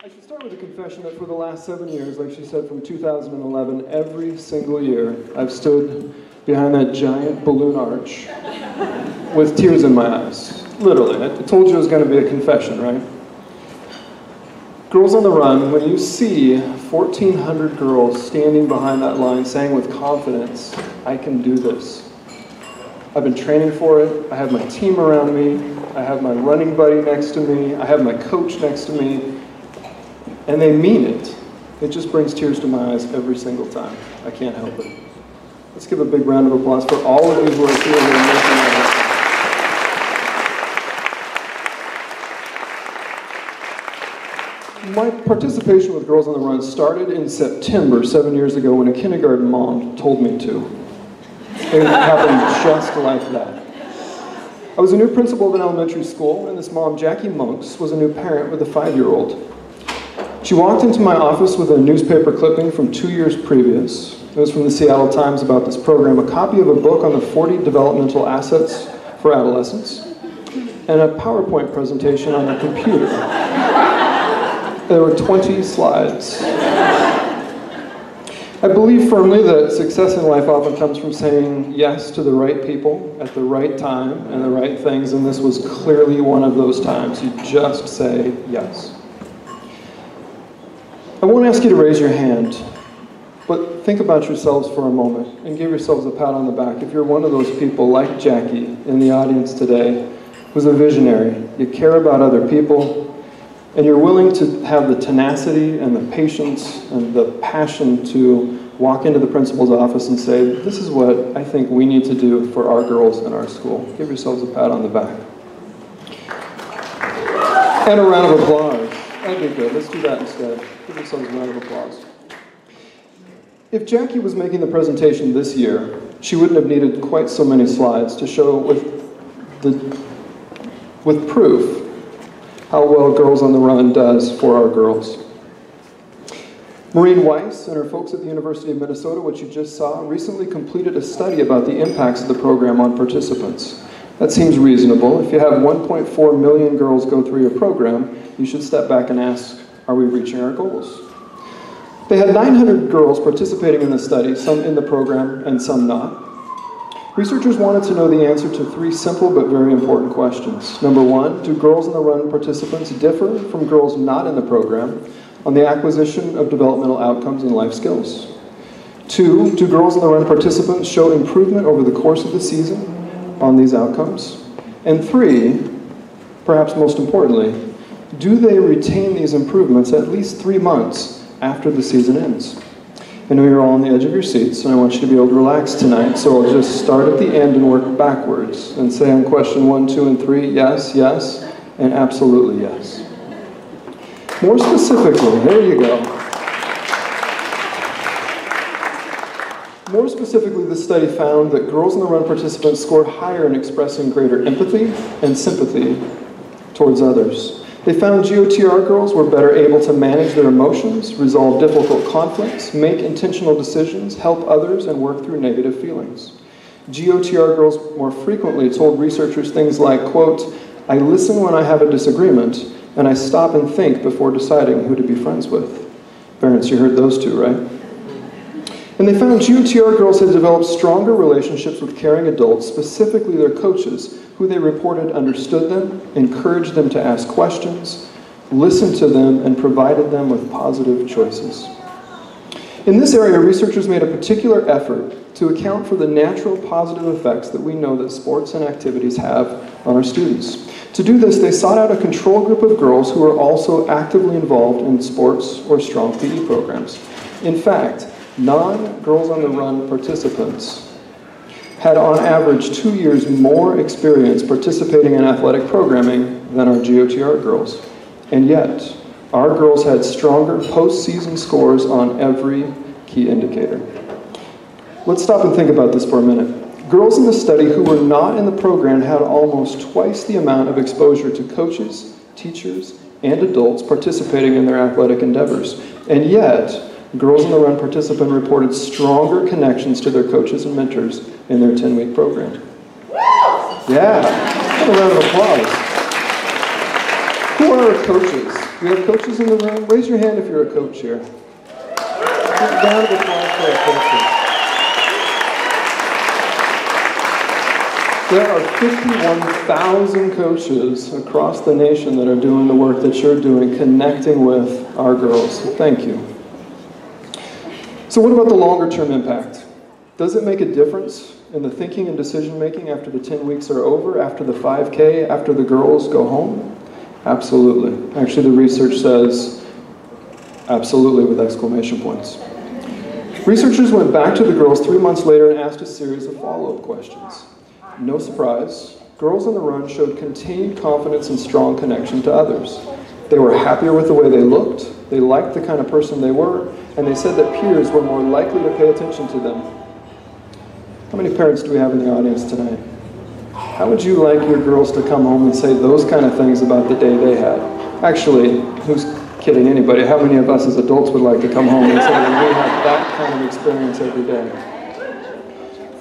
I should start with a confession that for the last 7 years, like she said, from 2011, every single year, I've stood behind that giant balloon arch with tears in my eyes. Literally. I told you it was going to be a confession, right? Girls on the Run, when you see 1,400 girls standing behind that line saying with confidence, I can do this. I've been training for it. I have my team around me. I have my running buddy next to me. I have my coach next to me. And they mean it. It just brings tears to my eyes every single time. I can't help it. Let's give a big round of applause for all of you who are here and making that happen. My participation with Girls on the Run started in September, 7 years ago, when a kindergarten mom told me to. It happened just like that. I was a new principal of an elementary school, and this mom, Jackie Monks, was a new parent with a 5-year-old. She walked into my office with a newspaper clipping from 2 years previous. It was from the Seattle Times about this program, a copy of a book on the 40 developmental assets for adolescents, and a PowerPoint presentation on a computer. There were 20 slides. I believe firmly that success in life often comes from saying yes to the right people at the right time and the right things, and this was clearly one of those times. You just say yes. I won't ask you to raise your hand, but think about yourselves for a moment and give yourselves a pat on the back if you're one of those people like Jackie in the audience today who's a visionary. You care about other people, and you're willing to have the tenacity and the patience and the passion to walk into the principal's office and say, this is what I think we need to do for our girls in our school. Give yourselves a pat on the back. And a round of applause. That'd be good. Let's do that instead. Give yourselves a round of applause. If Jackie was making the presentation this year, she wouldn't have needed quite so many slides to show with proof how well Girls on the Run does for our girls. Maureen Weiss and her folks at the University of Minnesota, which you just saw, recently completed a study about the impacts of the program on participants. That seems reasonable. If you have 1.4 million girls go through your program, you should step back and ask, are we reaching our goals? They had 900 girls participating in the study, some in the program and some not. Researchers wanted to know the answer to 3 simple but very important questions. Number 1, do Girls on the Run participants differ from girls not in the program on the acquisition of developmental outcomes and life skills? 2, do Girls on the Run participants show improvement over the course of the season on these outcomes? And 3, perhaps most importantly, do they retain these improvements at least 3 months after the season ends? I know you're all on the edge of your seats, and I want you to be able to relax tonight, so I'll just start at the end and work backwards and say on question 1, 2, and 3, yes, yes, and absolutely yes. More specifically, there you go. More specifically, the study found that Girls on the Run participants scored higher in expressing greater empathy and sympathy towards others. They found GOTR girls were better able to manage their emotions, resolve difficult conflicts, make intentional decisions, help others, and work through negative feelings. GOTR girls more frequently told researchers things like, quote, I listen when I have a disagreement, and I stop and think before deciding who to be friends with. Parents, you heard those two, right? And they found GOTR girls had developed stronger relationships with caring adults, specifically their coaches, who they reported understood them, encouraged them to ask questions, listened to them, and provided them with positive choices. In this area, researchers made a particular effort to account for the natural positive effects that we know that sports and activities have on our students. To do this, they sought out a control group of girls who were also actively involved in sports or strong PE programs. In fact, non-Girls on the Run participants had on average 2 years more experience participating in athletic programming than our GOTR girls. And yet, our girls had stronger postseason scores on every key indicator. Let's stop and think about this for a minute. Girls in the study who were not in the program had almost twice the amount of exposure to coaches, teachers, and adults participating in their athletic endeavors. And yet, Girls on the Run participant reported stronger connections to their coaches and mentors in their 10-week program. Yeah, a round of applause. Who are our coaches? We have coaches in the room. Raise your hand if you're a coach here. Round of applause for our coaches. There are 51,000 coaches across the nation that are doing the work that you're doing, connecting with our girls. Thank you. So what about the longer-term impact? Does it make a difference in the thinking and decision-making after the 10 weeks are over, after the 5K, after the girls go home? Absolutely. Actually, the research says absolutely with exclamation points. Researchers went back to the girls 3 months later and asked a series of follow-up questions. No surprise, girls on the run showed continued confidence and strong connection to others. They were happier with the way they looked, they liked the kind of person they were, and they said that peers were more likely to pay attention to them. How many parents do we have in the audience tonight? How would you like your girls to come home and say those kind of things about the day they had? Actually, who's kidding anybody? How many of us as adults would like to come home and say that we have that kind of experience every day?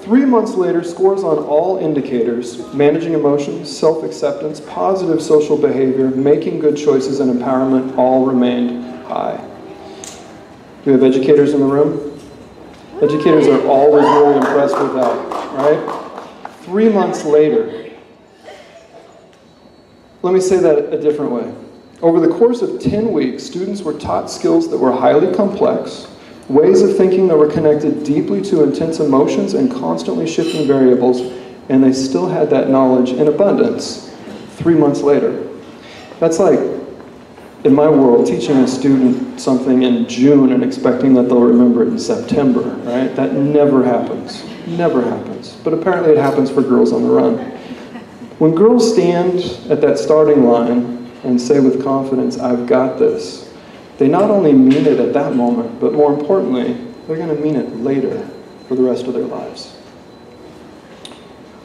3 months later, scores on all indicators, managing emotions, self-acceptance, positive social behavior, making good choices, and empowerment all remained high. Do we have educators in the room? Educators are always really impressed with that, right? 3 months later, let me say that a different way. Over the course of 10 weeks, students were taught skills that were highly complex, ways of thinking that were connected deeply to intense emotions and constantly shifting variables, and they still had that knowledge in abundance 3 months later. That's like, in my world, teaching a student something in June and expecting that they'll remember it in September, right? That never happens. Never happens. But apparently it happens for girls on the run. When girls stand at that starting line and say with confidence, "I've got this," they not only mean it at that moment, but more importantly, they're going to mean it later for the rest of their lives.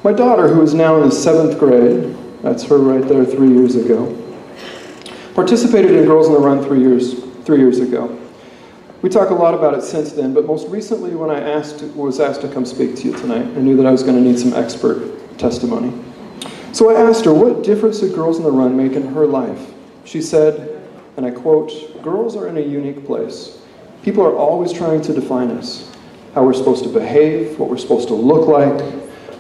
My daughter, who is now in the 7th grade, that's her right there 3 years ago, participated in Girls on the Run 3 years ago. We talk a lot about it since then, but most recently when I was asked to come speak to you tonight, I knew that I was going to need some expert testimony. So I asked her, what difference did Girls on the Run make in her life? She said, and I quote, "Girls are in a unique place. People are always trying to define us, how we're supposed to behave, what we're supposed to look like,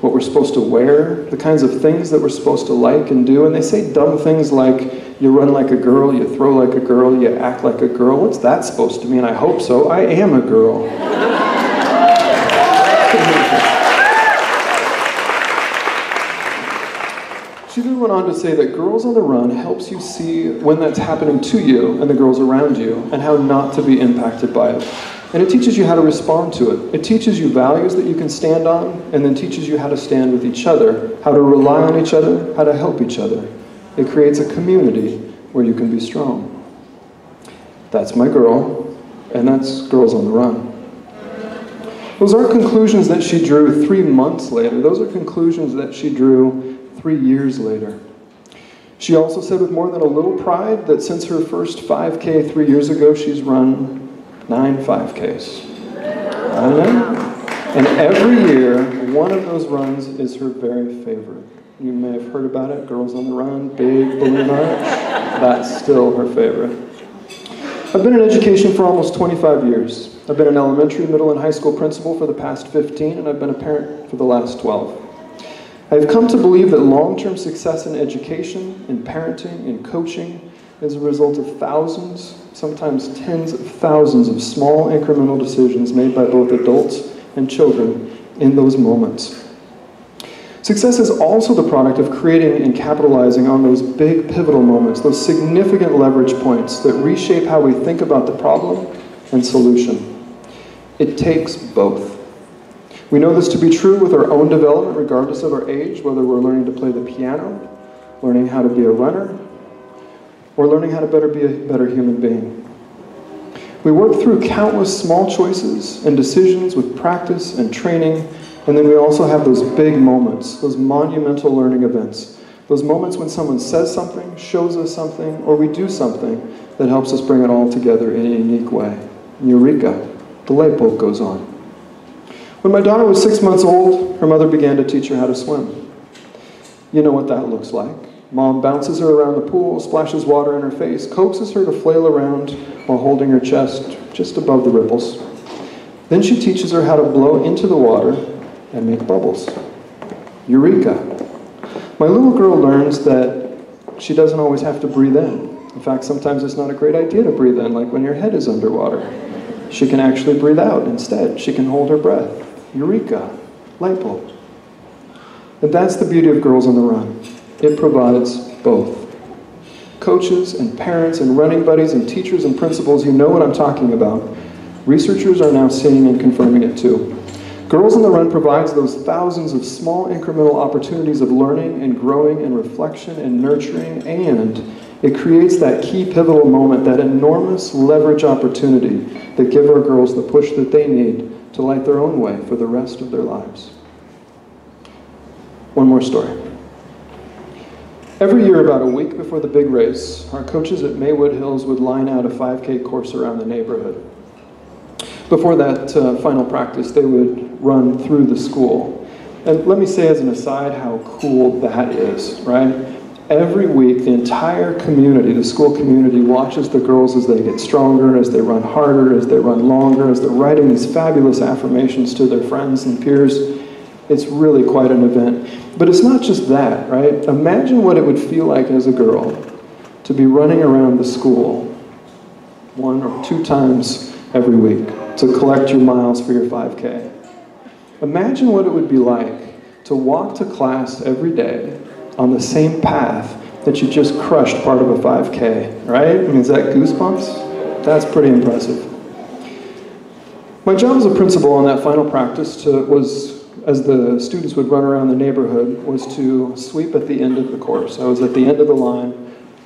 what we're supposed to wear, the kinds of things that we're supposed to like and do, and they say dumb things like, you run like a girl, you throw like a girl, you act like a girl. What's that supposed to mean? I hope so. I am a girl." She then went on to say that Girls on the Run helps you see when that's happening to you and the girls around you and how not to be impacted by it. And it teaches you how to respond to it. It teaches you values that you can stand on and then teaches you how to stand with each other, how to rely on each other, how to help each other. It creates a community where you can be strong. That's my girl, and that's Girls on the Run. Those aren't conclusions that she drew 3 months later. Those are conclusions that she drew 3 years later. She also said with more than a little pride that since her first 5K 3 years ago, she's run 9 5Ks. I know. And every year, one of those runs is her very favorite. You may have heard about it, Girls on the Run, big balloon arch. That's still her favorite. I've been in education for almost 25 years. I've been an elementary, middle, and high school principal for the past 15, and I've been a parent for the last 12. I've come to believe that long-term success in education, in parenting, in coaching is a result of thousands, sometimes tens of thousands of small incremental decisions made by both adults and children in those moments. Success is also the product of creating and capitalizing on those big pivotal moments, those significant leverage points that reshape how we think about the problem and solution. It takes both. We know this to be true with our own development, regardless of our age, whether we're learning to play the piano, learning how to be a runner, or learning how to be a better human being. We work through countless small choices and decisions with practice and training, and then we also have those big moments, those monumental learning events, those moments when someone says something, shows us something, or we do something that helps us bring it all together in a unique way. Eureka, the light bulb goes on. When my daughter was 6 months old, her mother began to teach her how to swim. You know what that looks like. Mom bounces her around the pool, splashes water in her face, coaxes her to flail around while holding her chest just above the ripples. Then she teaches her how to blow into the water and make bubbles. Eureka! My little girl learns that she doesn't always have to breathe in. In fact, sometimes it's not a great idea to breathe in, like when your head is underwater. She can actually breathe out instead. She can hold her breath. Eureka! Light bulb. And that's the beauty of Girls on the Run. It provides both. Coaches and parents and running buddies and teachers and principals, you know what I'm talking about. Researchers are now seeing and confirming it too. Girls on the Run provides those thousands of small incremental opportunities of learning and growing and reflection and nurturing, and it creates that key pivotal moment, that enormous leverage opportunity that give our girls the push that they need to light their own way for the rest of their lives. One more story. Every year, about a week before the big race, our coaches at Maywood Hills would line out a 5K course around the neighborhood. Before that final practice, they would run through the school. And let me say as an aside how cool that is, right? Every week, the entire community, the school community, watches the girls as they get stronger, as they run harder, as they run longer, as they're writing these fabulous affirmations to their friends and peers. It's really quite an event. But it's not just that, right? Imagine what it would feel like as a girl to be running around the school 1 or 2 times every week to collect your miles for your 5K. Imagine what it would be like to walk to class every day on the same path that you just crushed part of a 5K, right? I mean, is that goosebumps? That's pretty impressive. My job as a principal on that final practice was, as the students would run around the neighborhood, was to sweep at the end of the course. I was at the end of the line,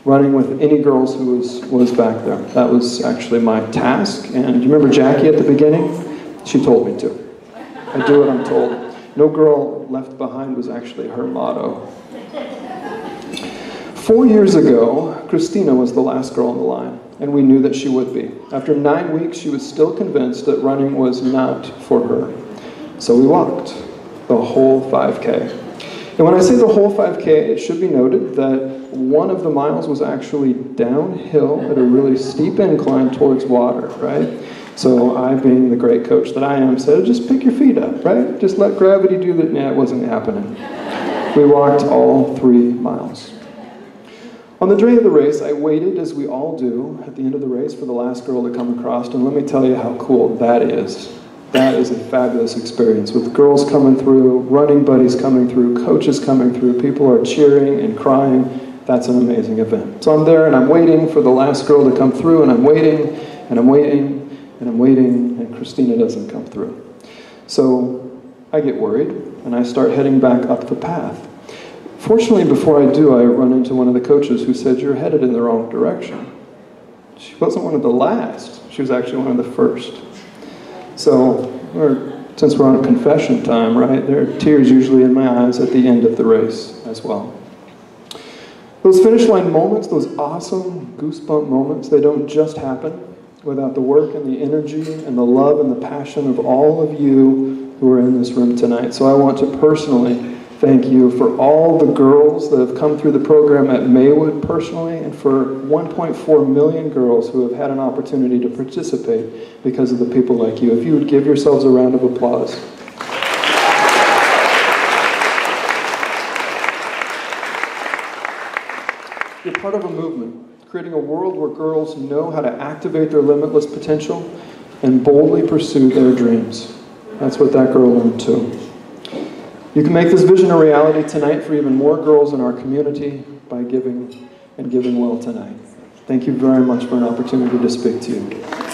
running with any girls who was back there. That was actually my task. And you remember Jackie at the beginning? She told me to. I do what I'm told. No girl left behind was actually her motto. 4 years ago, Christina was the last girl on the line, and we knew that she would be. After 9 weeks, she was still convinced that running was not for her. So we walked the whole 5K. And when I say the whole 5K, it should be noted that one of the miles was actually downhill at a really steep incline towards water, right? So I, being the great coach that I am, said, just pick your feet up, right? Just let gravity do that. Nah, it wasn't happening. We walked all 3 miles. On the day of the race, I waited, as we all do, at the end of the race for the last girl to come across, and let me tell you how cool that is. That is a fabulous experience, with girls coming through, running buddies coming through, coaches coming through, people are cheering and crying. That's an amazing event. So I'm there and I'm waiting for the last girl to come through, and I'm waiting, and I'm waiting, and I'm waiting, and Christina doesn't come through. So I get worried, and I start heading back up the path. Fortunately, before I do, I run into one of the coaches who said, you're headed in the wrong direction. She wasn't one of the last. She was actually one of the first. So, since we're on confession time, right, there are tears usually in my eyes at the end of the race as well. Those finish line moments, those awesome goosebump moments, they don't just happen without the work and the energy and the love and the passion of all of you who are in this room tonight. So I want to personally thank you for all the girls that have come through the program at Maywood personally, and for 1.4 million girls who have had an opportunity to participate because of the people like you. If you would give yourselves a round of applause. You're part of a movement, creating a world where girls know how to activate their limitless potential and boldly pursue their dreams. That's what that girl learned too. You can make this vision a reality tonight for even more girls in our community by giving, and giving well tonight. Thank you very much for an opportunity to speak to you.